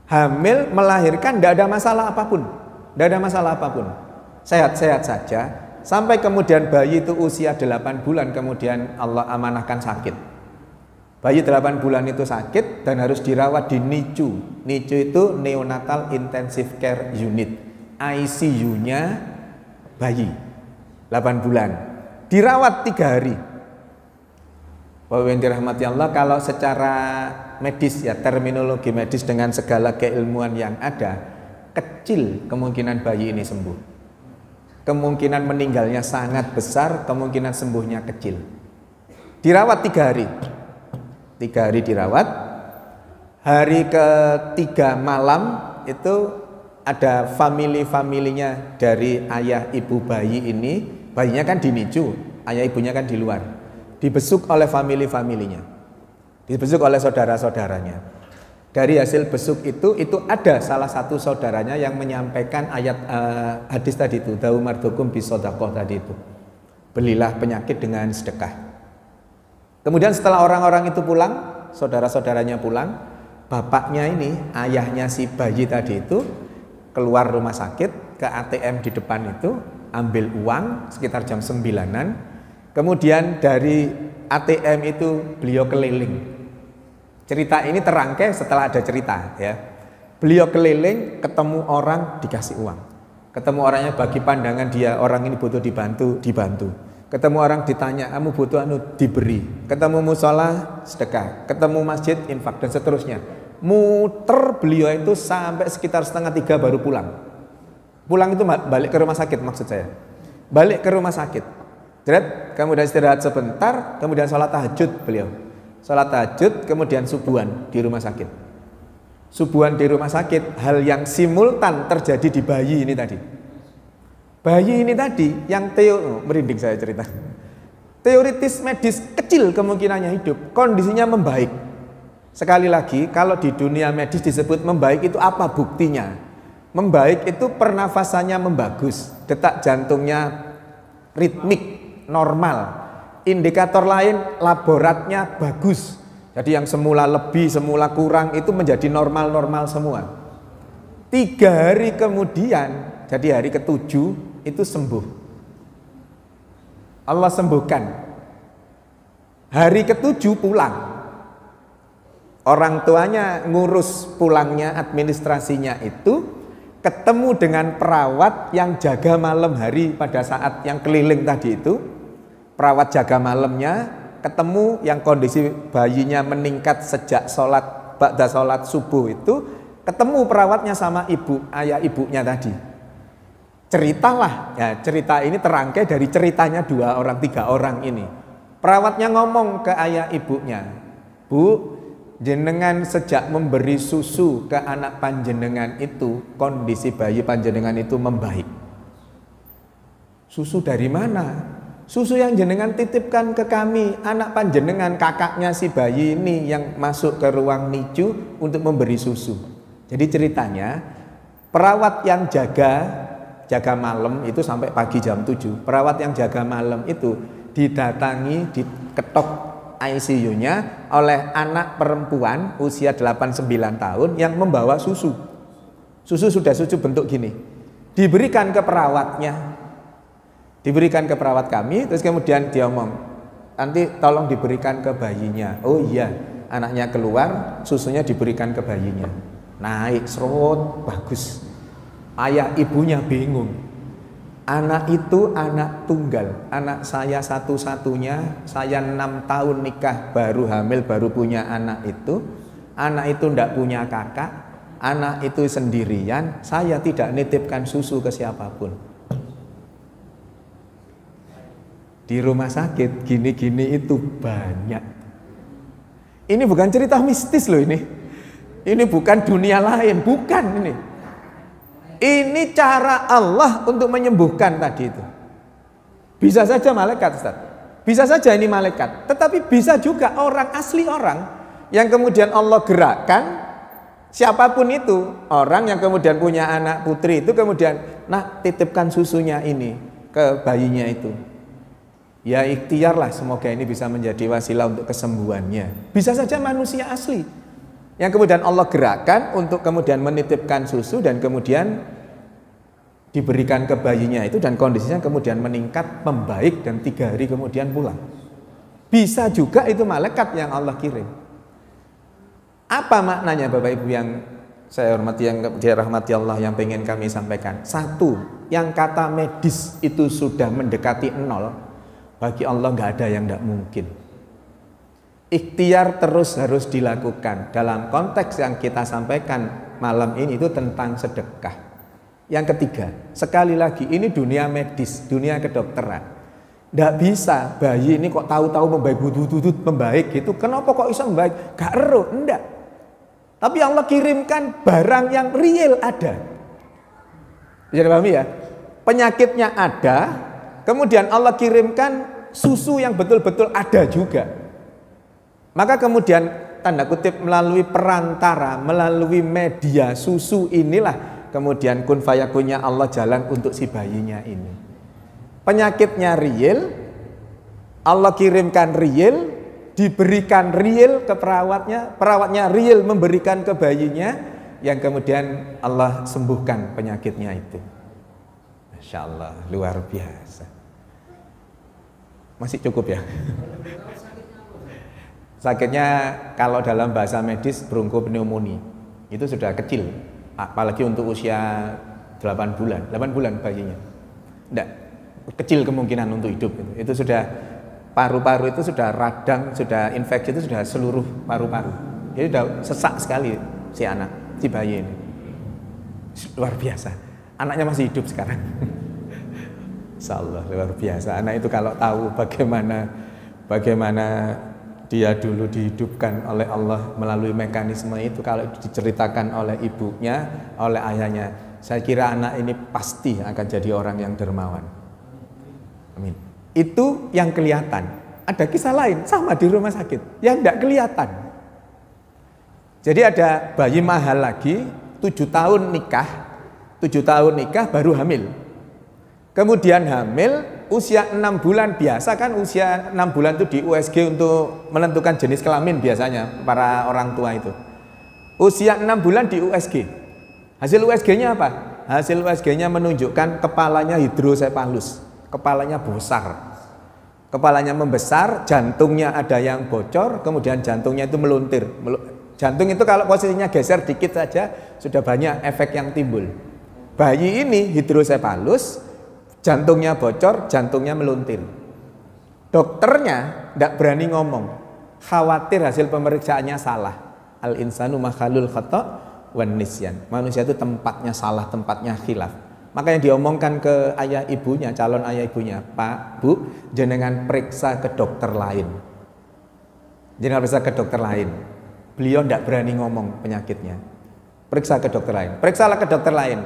Hamil melahirkan tidak ada masalah apapun. Tidak ada masalah apapun. Sehat-sehat saja. Sampai kemudian bayi itu usia 8 bulan kemudian Allah amanahkan sakit. Bayi 8 bulan itu sakit dan harus dirawat di NICU. NICU itu Neonatal Intensive Care Unit, ICU-nya bayi 8 bulan. Dirawat 3 hari. Bapak yang dirahmati Allah, kalau secara medis ya, terminologi medis dengan segala keilmuan yang ada, kecil kemungkinan bayi ini sembuh. Kemungkinan meninggalnya sangat besar, kemungkinan sembuhnya kecil. Dirawat 3 hari. 3 hari dirawat. Hari ketiga malam itu ada familinya dari ayah ibu bayi ini. Bayinya kan di NICU, ayah ibunya kan di luar. Dibesuk oleh familinya, dibesuk oleh saudara-saudaranya. Dari hasil besuk itu ada salah satu saudaranya yang menyampaikan ayat hadis tadi itu, Da'u mardukum bisodaqoh tadi itu, belilah penyakit dengan sedekah. Kemudian setelah orang-orang itu pulang, saudara-saudaranya pulang, bapaknya ini, ayahnya si bayi tadi itu keluar rumah sakit ke ATM di depan itu, ambil uang sekitar jam 9-an. Kemudian dari ATM itu beliau keliling. Cerita ini terangkai setelah ada cerita ya. Beliau keliling, ketemu orang dikasih uang. Ketemu orangnya bagi pandangan dia, orang ini butuh dibantu. Ketemu orang ditanya, kamu butuh diberi. Ketemu musola, sedekah. Ketemu masjid, infak, dan seterusnya. Muter beliau itu sampai sekitar 2:30 baru pulang. Pulang itu balik ke rumah sakit maksud saya. Balik ke rumah sakit. Kemudian istirahat sebentar, kemudian sholat tahajud beliau. Sholat tahajud, kemudian subuhan di rumah sakit. Subuhan di rumah sakit, hal yang simultan terjadi di bayi ini tadi. Bayi ini tadi yang merinding saya cerita. Teoritis medis kecil kemungkinannya hidup, kondisinya membaik. Sekali lagi, kalau di dunia medis disebut membaik itu apa buktinya? Membaik itu pernafasannya membagus, detak jantungnya ritmik, normal. Indikator lain laboratnya bagus. Jadi yang semula lebih, semula kurang itu menjadi normal-normal semua. 3 hari kemudian, jadi hari ke-7 itu sembuh. Allah sembuhkan. Hari ke-7 pulang. Orang tuanya ngurus pulangnya, administrasinya itu, ketemu dengan perawat yang jaga malam hari pada saat yang keliling tadi itu. Perawat jaga malamnya, ketemu yang kondisi bayinya meningkat sejak ba'da sholat subuh itu, ketemu perawatnya sama ayah ibunya tadi. Ceritalah, ya cerita ini terangkai dari ceritanya 2 orang, 3 orang ini. Perawatnya ngomong ke ayah ibunya, Bu, jenengan sejak memberi susu ke anak panjenengan itu, kondisi bayi panjenengan itu membaik. Susu dari mana? Susu yang jenengan titipkan ke kami, anak panjenengan, kakaknya si bayi ini yang masuk ke ruang NICU untuk memberi susu. Jadi ceritanya, perawat yang jaga malam itu sampai pagi jam 7. Perawat yang jaga malam itu didatangi, diketok ICU-nya oleh anak perempuan usia 8-9 tahun yang membawa susu. Susu sudah susu bentuk gini. Diberikan ke perawatnya. Diberikan ke perawat kami, terus kemudian dia ngomong, nanti tolong diberikan ke bayinya. Oh iya, anaknya keluar, susunya diberikan ke bayinya. Naik, serot, bagus. Ayah ibunya bingung. Anak itu anak tunggal, anak saya satu-satunya, saya 6 tahun nikah, baru hamil, baru punya anak itu. Anak itu tidak punya kakak, anak itu sendirian, saya tidak nitipkan susu ke siapapun. Di rumah sakit gini-gini itu banyak. Ini bukan cerita mistis loh ini. Ini bukan dunia lain, bukan ini. Ini cara Allah untuk menyembuhkan tadi itu. Bisa saja malaikat, Ustaz. Bisa saja ini malaikat. Tetapi bisa juga orang, asli orang yang kemudian Allah gerakkan. Siapapun itu, orang yang kemudian punya anak putri itu kemudian, nah titipkan susunya ini ke bayinya itu. Ya ikhtiarlah, semoga ini bisa menjadi wasilah untuk kesembuhannya. Bisa saja manusia asli yang kemudian Allah gerakkan untuk kemudian menitipkan susu dan kemudian diberikan ke bayinya itu, dan kondisinya kemudian meningkat, membaik, dan 3 hari kemudian pulang. Bisa juga itu malaikat yang Allah kirim. Apa maknanya Bapak Ibu yang saya hormati, yang dirahmati Allah, yang pengen kami sampaikan? Satu, yang kata medis itu sudah mendekati nol, bagi Allah nggak ada yang nggak mungkin. Ikhtiar terus harus dilakukan. Dalam konteks yang kita sampaikan malam ini itu tentang sedekah. Yang ketiga, sekali lagi ini dunia medis, dunia kedokteran. Nggak bisa bayi ini kok tahu-tahu membaik, membaik gitu. Kenapa kok bisa membaik? Gak ero, enggak. Tapi Allah kirimkan barang yang real ada. Bisa dipahami ya? Penyakitnya ada, kemudian Allah kirimkan susu yang betul-betul ada juga. Maka kemudian tanda kutip melalui perantara, melalui media susu inilah kemudian kun fayakunnya Allah jalan untuk si bayinya ini. Penyakitnya real, Allah kirimkan real, diberikan real ke perawatnya, perawatnya real memberikan ke bayinya, yang kemudian Allah sembuhkan penyakitnya itu. Masya Allah, luar biasa. Masih cukup ya? Sakitnya kalau dalam bahasa medis bronkopneumonia, itu sudah kecil, apalagi untuk usia 8 bulan, 8 bulan bayinya. Enggak, kecil kemungkinan untuk hidup itu sudah paru-paru itu sudah radang, sudah infeksi itu sudah seluruh paru-paru. Jadi sudah sesak sekali si anak, si bayi ini. Luar biasa. Anaknya masih hidup sekarang. Insyaallah luar biasa. Anak itu kalau tahu bagaimana dia dulu dihidupkan oleh Allah melalui mekanisme itu, kalau diceritakan oleh ibunya, oleh ayahnya, saya kira anak ini pasti akan jadi orang yang dermawan. Amin. Itu yang kelihatan. Ada kisah lain sama di rumah sakit yang tidak kelihatan. Jadi ada bayi mahal lagi, 7 tahun nikah baru hamil. Kemudian hamil usia 6 bulan, biasa kan usia 6 bulan itu di USG untuk menentukan jenis kelamin biasanya para orang tua itu. Usia 6 bulan di USG. Hasil USG-nya apa? Hasil USG-nya menunjukkan kepalanya hidrosepalus. Kepalanya besar, kepalanya membesar, jantungnya ada yang bocor, kemudian jantungnya itu meluntir. Jantung itu kalau posisinya geser dikit saja sudah banyak efek yang timbul. Bayi ini hidrosepalus, jantungnya bocor, jantungnya meluntir. Dokternya tidak berani ngomong, khawatir hasil pemeriksaannya salah. Al insanu makhalul khata' wan nisyan. Manusia itu tempatnya salah, tempatnya khilaf. Maka yang diomongkan ke ayah ibunya, calon ayah ibunya, Pak, Bu, jenengan periksa ke dokter lain. Jenengan periksa ke dokter lain. Beliau tidak berani ngomong penyakitnya. Periksa ke dokter lain. Periksalah ke dokter lain.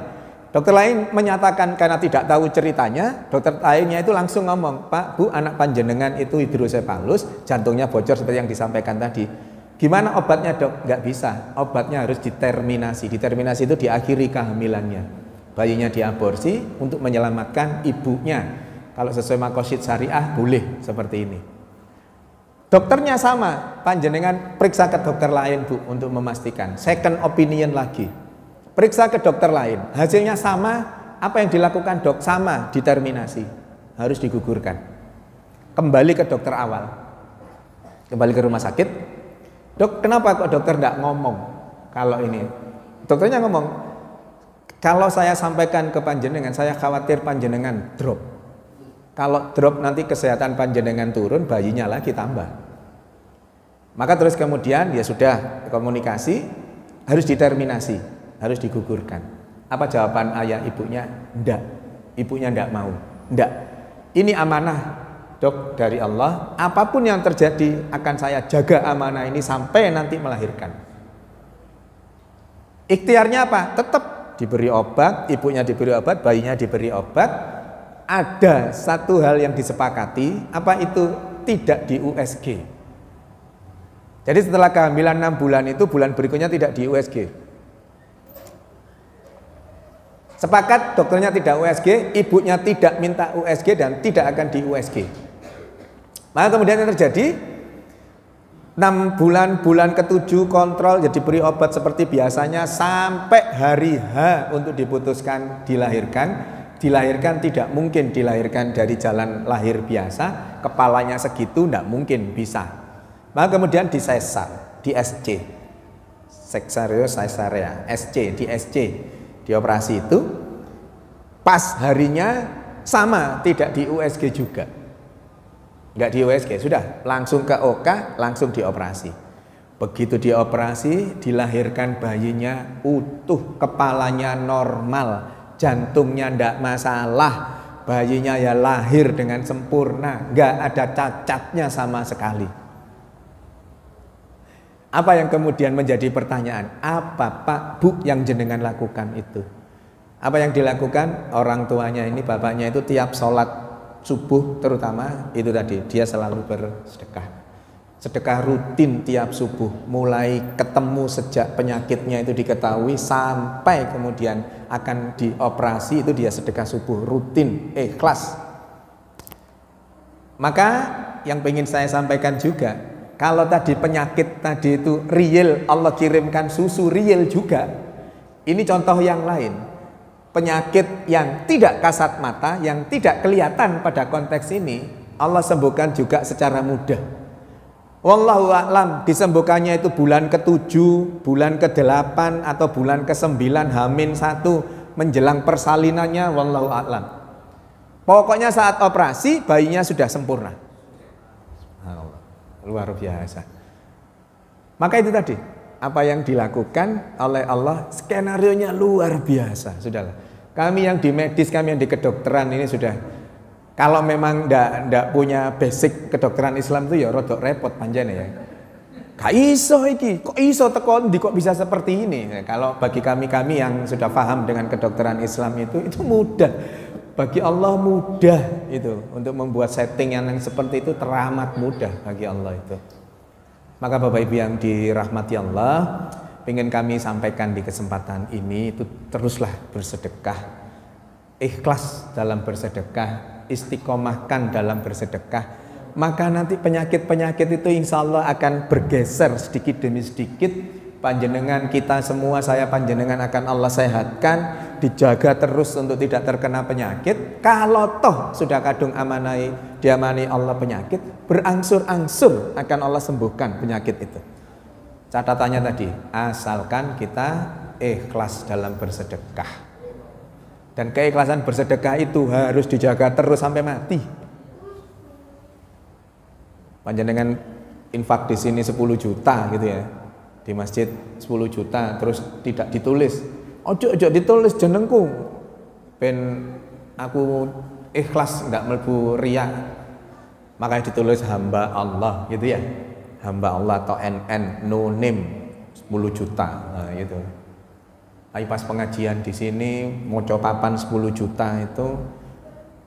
Dokter lain menyatakan karena tidak tahu ceritanya, dokter lainnya itu langsung ngomong, Pak, Bu, anak panjenengan itu hidrosepalus, jantungnya bocor seperti yang disampaikan tadi. Gimana obatnya, Dok? Nggak bisa. Obatnya harus diterminasi. Diterminasi itu diakhiri kehamilannya. Bayinya diaborsi untuk menyelamatkan ibunya. Kalau sesuai maqasid syariah boleh seperti ini. Dokternya sama, panjenengan periksa ke dokter lain, Bu, untuk memastikan. Second opinion lagi. Periksa ke dokter lain. Hasilnya sama, apa yang dilakukan dok? Sama, diterminasi. Harus digugurkan. Kembali ke dokter awal. Kembali ke rumah sakit. Dok, kenapa kok dokter tidak ngomong kalau ini? Dokternya ngomong, kalau saya sampaikan ke panjenengan, saya khawatir panjenengan drop. Kalau drop nanti kesehatan panjenengan turun, bayinya lagi tambah. Maka terus kemudian ya sudah komunikasi, harus diterminasi, harus digugurkan. Apa jawaban ayah ibunya? Enggak. Ibunya enggak mau. Enggak. Ini amanah, Dok, dari Allah. Apapun yang terjadi akan saya jaga amanah ini sampai nanti melahirkan. Ikhtiarnya apa? Tetap diberi obat, ibunya diberi obat, bayinya diberi obat. Ada satu hal yang disepakati, apa itu? Tidak di USG. Jadi setelah kehamilan 6 bulan itu, bulan berikutnya tidak di USG. Sepakat dokternya tidak USG, ibunya tidak minta USG dan tidak akan di USG. Maka kemudian yang terjadi, 6 bulan, bulan ke-7 kontrol, jadi beri obat seperti biasanya sampai hari H untuk diputuskan dilahirkan. dilahirkan tidak mungkin dilahirkan dari jalan lahir biasa, kepalanya segitu tidak mungkin bisa. Maka kemudian disesar, di SC, Caesarea, SC, di SC, dioperasi itu, pas harinya sama, tidak di USG juga, nggak di USG, sudah langsung ke OK, langsung dioperasi. Begitu dioperasi, dilahirkan bayinya utuh, kepalanya normal, jantungnya ndak masalah, bayinya ya lahir dengan sempurna, nggak ada cacatnya sama sekali. Apa yang kemudian menjadi pertanyaan? Apa Pak, Bu yang jenengan lakukan itu? Apa yang dilakukan? Orang tuanya ini, bapaknya itu tiap sholat subuh terutama itu tadi, dia selalu bersedekah. Sedekah rutin tiap subuh, mulai ketemu sejak penyakitnya itu diketahui sampai kemudian akan dioperasi, itu dia sedekah subuh rutin, ikhlas. Maka yang ingin saya sampaikan juga, kalau tadi penyakit tadi itu real, Allah kirimkan susu real juga. Ini contoh yang lain. Penyakit yang tidak kasat mata, yang tidak kelihatan pada konteks ini, Allah sembuhkan juga secara mudah. Wallahu a'lam, disembuhkannya itu bulan ke-7, bulan ke-8 atau bulan ke-9 H-1 menjelang persalinannya, wallahu a'lam. Pokoknya saat operasi bayinya sudah sempurna. Luar biasa. Maka itu tadi, apa yang dilakukan oleh Allah, skenarionya luar biasa. Sudahlah. Kami yang di medis, kami yang di kedokteran ini sudah, kalau memang ndak punya basic kedokteran Islam itu ya rodok repot panjang ya. Gak iso iki, kok iso tekon di kok bisa seperti ini. Nah, kalau bagi kami yang sudah paham dengan kedokteran Islam itu mudah. Bagi Allah mudah itu untuk membuat setting yang seperti itu teramat mudah bagi Allah itu. Maka Bapak Ibu yang dirahmati Allah, ingin kami sampaikan di kesempatan ini itu teruslah bersedekah, ikhlas dalam bersedekah, istiqomahkan dalam bersedekah, maka nanti penyakit-penyakit itu insya Allah akan bergeser sedikit demi sedikit. Panjenengan kita semua, saya panjenengan akan Allah sehatkan, dijaga terus untuk tidak terkena penyakit. Kalau toh sudah kadung diamani Allah penyakit, berangsur-angsur akan Allah sembuhkan penyakit itu. Catatannya tadi, asalkan kita ikhlas dalam bersedekah. Dan keikhlasan bersedekah itu harus dijaga terus sampai mati. Panjenengan infak di sini 10 juta gitu ya, di masjid 10 juta, terus tidak ditulis, ojo ditulis jenengku, ben aku ikhlas nggak mlebu riya, makanya ditulis hamba Allah gitu ya, hamba Allah atau NN, no name 10 juta, nah gitu. Tapi pas pengajian di sini moco papan 10 juta itu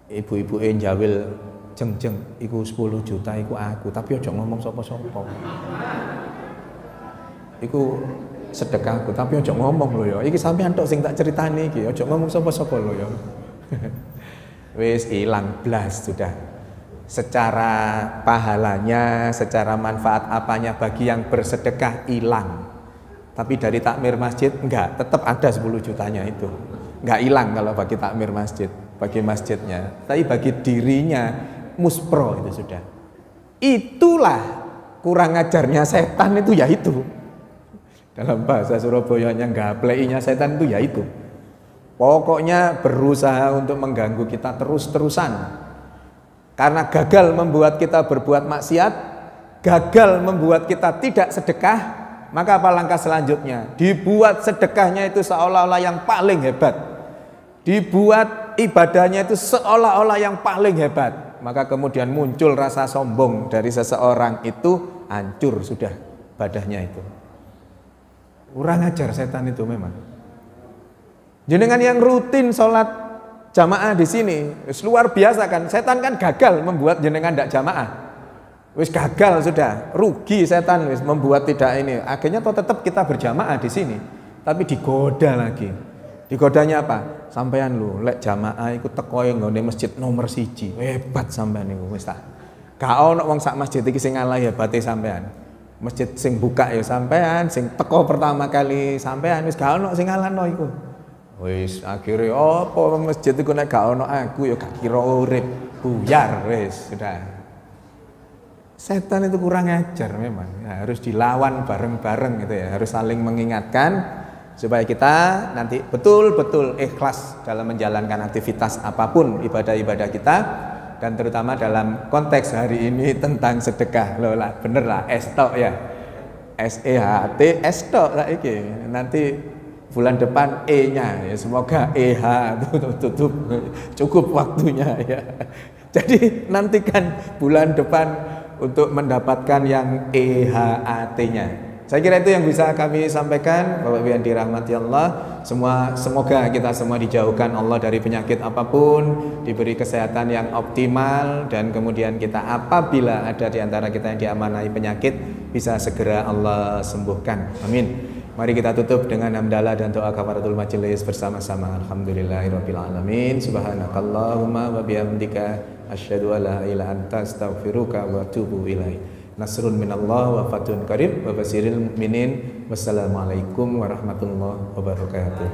ibu-ibu njawil jeng iku 10 juta iku aku, tapi ojo ngomong sapa-sapa. Iku sedekahku, tapi ojo ngomong lho ya. Iki sampean tok sing tak ceritani iki, ojo ngomong sapa-sapa lho ya. Wis ilang blas sudah. Secara pahalanya, secara manfaat apanya bagi yang bersedekah hilang. Tapi dari takmir masjid enggak, tetap ada 10 jutanya itu. Enggak hilang kalau bagi takmir masjid, bagi masjidnya. Tapi bagi dirinya muspro itu sudah. Itulah kurang ajarnya setan itu ya itu. Dalam bahasa Surabayanya gapleinya setan itu ya itu. Pokoknya berusaha untuk mengganggu kita terus-terusan. Karena gagal membuat kita berbuat maksiat, gagal membuat kita tidak sedekah, maka apa langkah selanjutnya? Dibuat sedekahnya itu seolah-olah yang paling hebat. Dibuat ibadahnya itu seolah-olah yang paling hebat. Maka kemudian muncul rasa sombong dari seseorang itu, hancur sudah ibadahnya itu. Kurang ajar setan itu memang. Jenengan yang rutin sholat jamaah di sini, luar biasa kan? Setan kan gagal membuat jenengan tidak jamaah. Wis gagal sudah, rugi setan wis membuat tidak ini. Akhirnya toh tetap kita berjamaah di sini, tapi digoda lagi. Digodanya apa? Sampean lu lek jamaah ikut tekoe nggone masjid nomor 1. Hebat sampean niku wis ta. Gak ono wong sak masjid iki sing ngalah hebate sampean. Masjid sing buka ya sampean, sing teko pertama kali sampean, wis gak ono sing ngalahno iku. Wis akhirnya apa masjid iku nek gak ono aku ya gak kira urip, buyar wis sudah. Setan itu kurang ajar memang, ya, harus dilawan bareng-bareng gitu ya, harus saling mengingatkan supaya kita nanti betul-betul ikhlas dalam menjalankan aktivitas apapun ibadah-ibadah kita, dan terutama dalam konteks hari ini tentang sedekah. Loh lah, bener lah, estok ya, SEHT estok lah iki. Nanti bulan depan E-nya ya, semoga EH tutup cukup waktunya ya. Jadi nantikan bulan depan untuk mendapatkan yang EHAT-nya. Saya kira itu yang bisa kami sampaikan, Bapak Ibu yang dirahmati Allah. Semoga kita semua dijauhkan Allah dari penyakit apapun, diberi kesehatan yang optimal, dan kemudian kita apabila ada di antara kita yang diamanai penyakit bisa segera Allah sembuhkan. Amin. Mari kita tutup dengan hamdalah dan doa kafaratul majelis bersama-sama. Alhamdulillahirabbil alamin. Subhanakallahumma wa bihamdika asyhadu an la ilaha illa anta astaghfiruka wa atubu ilaik. Nasrun minallah wa fathun qarib wa basyiril mu'minin. Wassalamualaikum warahmatullahi wabarakatuh.